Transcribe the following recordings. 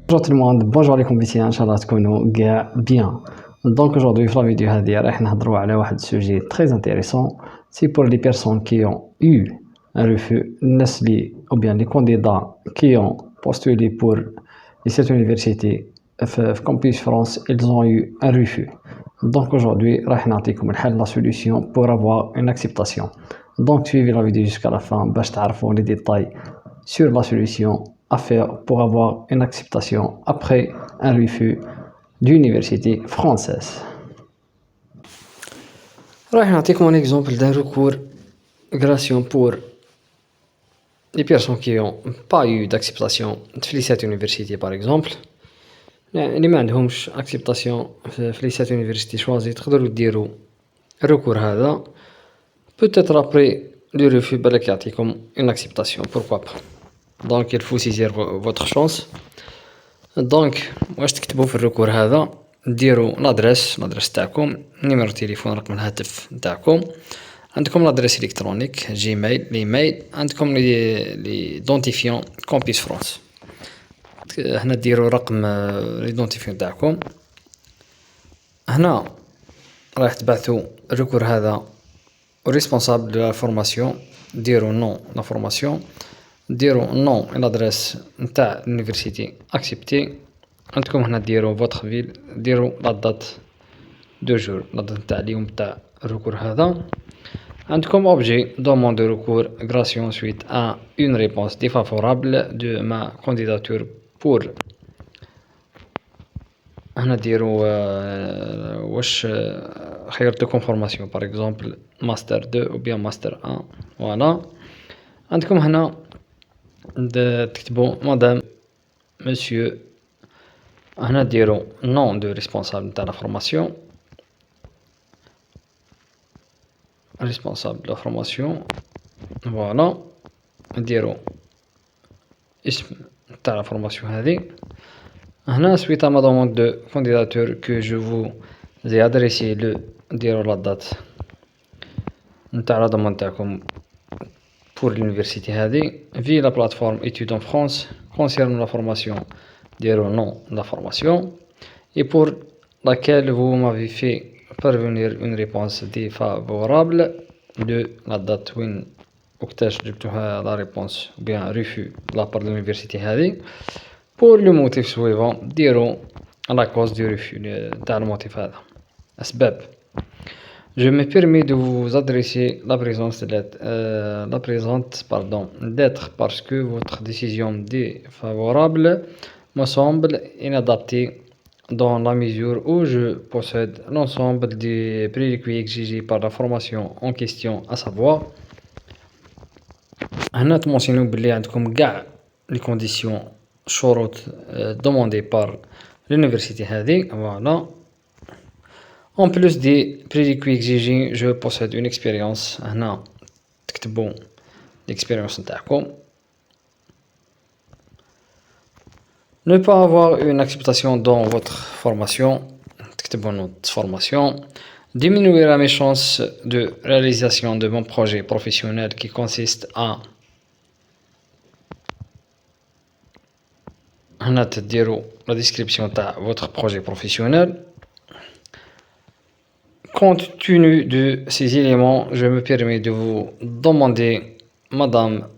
Bonjour tout le monde, bonjour les compétiteurs, Inch'Allah تكونوا كاع bien. Donc aujourd'hui, dans la vidéo هذه راح نهضروا على واحد sujet très intéressant. C'est pour les personnes qui ont eu un refus, الناس اللي ou bien les candidats qui ont postulé pour cette université في Campus France, ils ont eu un refus. Donc aujourd'hui, راح نعطيكم الحل, la solution pour avoir une acceptation. Donc suivez la vidéo jusqu'à la fin باش تعرفوا les détails sur la solution à faire pour avoir une acceptation après un refus d'université française. راح نعطيكم un exemple d'un recours gratuit pour les personnes qui n'ont pas eu d'acceptation في cette université par exemple. اللي ما عندهمش acceptation في cette université choisie تقدروا ديروا الركور هذا peut-être après le refus بالك يعطيكم une acceptation, pourquoi pas. Donc il faut saisir votre chance. Donc واش تكتبوا في الركور هذا ديروا l'adresse تاعكم, نيميرو تليفون, رقم الهاتف نتاعكم, عندكم l'adresse électronique جيميل, ليميل, عندكم ليدونتيفيون كامبيس فرانس. هنا ديروا رقم ليدونتيفيون تاعكم. هنا راح تبعثوا الركور هذا au responsable de la formation, ديروا نون لا فورماسيون, ديروا نون l'adresse نتاع l'université accepté. عندكم هنا ديروا votre ville, ديروا la date de jour, la date نتاع اليوم تاع الركور هذا. عندكم objet demande de recours gratuit suite à une réponse défavorable de ma candidature pour. هنا ديروا واش خيرتكم فورماسيون par exemple master 2 ou bien master 1. voilà. عندكم هنا تكتبوا مدام monsieur. هنا ديروا nom de responsable نتاع لا فورماسيون, responsable de la formation. voilà. ديروا اسم نتاع لا فورماسيون هذه. هنا suite à ma demande de candidature que je vous ai adressé le ديروا la date نتاع لا demande تاعكم pour l'université هذه via la plateforme études en France concernant la formation, ديروا nom de la formation et pour laquelle vous m'avez fait parvenir une réponse défavorable de la date وين وقتاش جبتوها la réponse ou bien refus de la part de l'université هذه. pour le motif suivant ديروا la cause du refus تاع الموتيف هذا, أسباب. Je me permets de vous adresser la présente lettre parce que votre décision défavorable me semble inadaptée dans la mesure où je possède l'ensemble des prérequis exigés par la formation en question, à savoir. هنا تمونسينو بلي عندكم كاع les conditions شروط demandées par l'université هذه. voilà. En plus des prérequis exigés, je possède une expérience. هنا تكتبوا l'expérience نتاعكم. Ne pas avoir une acceptation dans votre formation, تكتبوا notre formation. Diminuer mes chances de réalisation de mon projet professionnel qui consiste à. هنا تديروا la description تاع votre projet professionnel. Compte tenu de ces éléments, je me permets de vous demander, madame,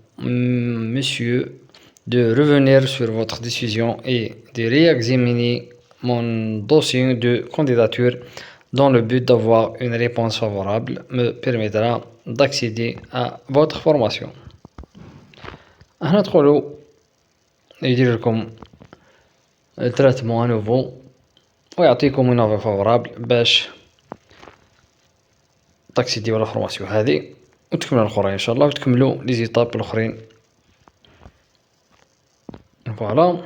monsieur, de revenir sur votre décision et de réexaminer mon dossier de candidature dans le but d'avoir une réponse favorable me permettra d'accéder à votre formation. هنا تقولوا يدير لكم traitement à nouveau ويعطيكم une offre favorable باش تاكسيدي ولا فورماسيون هذه وتكملوا الاخرين ان شاء الله وتكملوا لي زيتاب الاخرين. فوالا.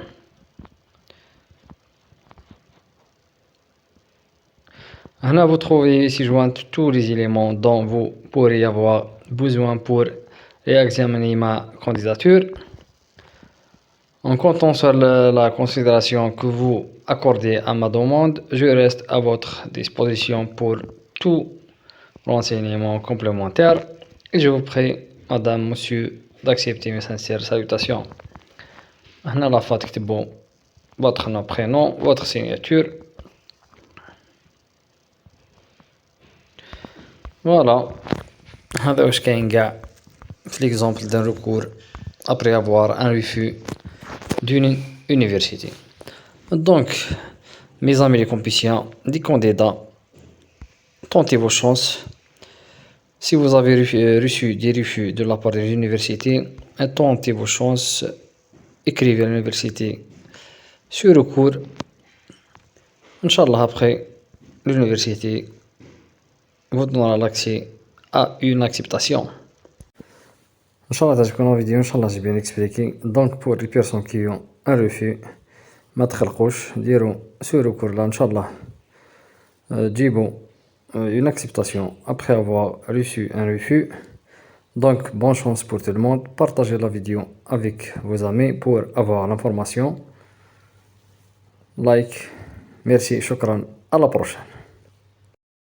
هنا vous trouvez ici joints tous les éléments dont vous pourriez avoir besoin pour réexaminer ma candidature. En comptant sur la considération que vous accordez à ma demande, je reste à votre disposition pour tout renseignements complémentaires et je vous prie, madame, monsieur, d'accepter mes sincères salutations. هنا لا تكتبوا votre nom, prénom, votre signature. Voilà. هذا واش كاين كاع في l'exemple d'un recours après avoir un refus d'une université. Donc, mes amis les compétitions, des candidats, tentez vos chances. Si vous avez reçu des refus de la part de l'université, tentez vos chances, écrivez à l'université sur recours. Inch'Allah, après, l'université vous donnera l'accès à une acceptation. Inch'Allah, تعجبكم la vidéo, Inch'Allah, j'ai bien expliqué. Donc, pour les personnes qui ont un refus, ما تخلقوش ديروا sur recours là, Inch'Allah, جيبوا une acceptation après avoir reçu un refus. Donc, bonne chance pour tout le monde. Partagez la vidéo avec vos amis pour avoir l'information. Like, merci, shukran, à la prochaine.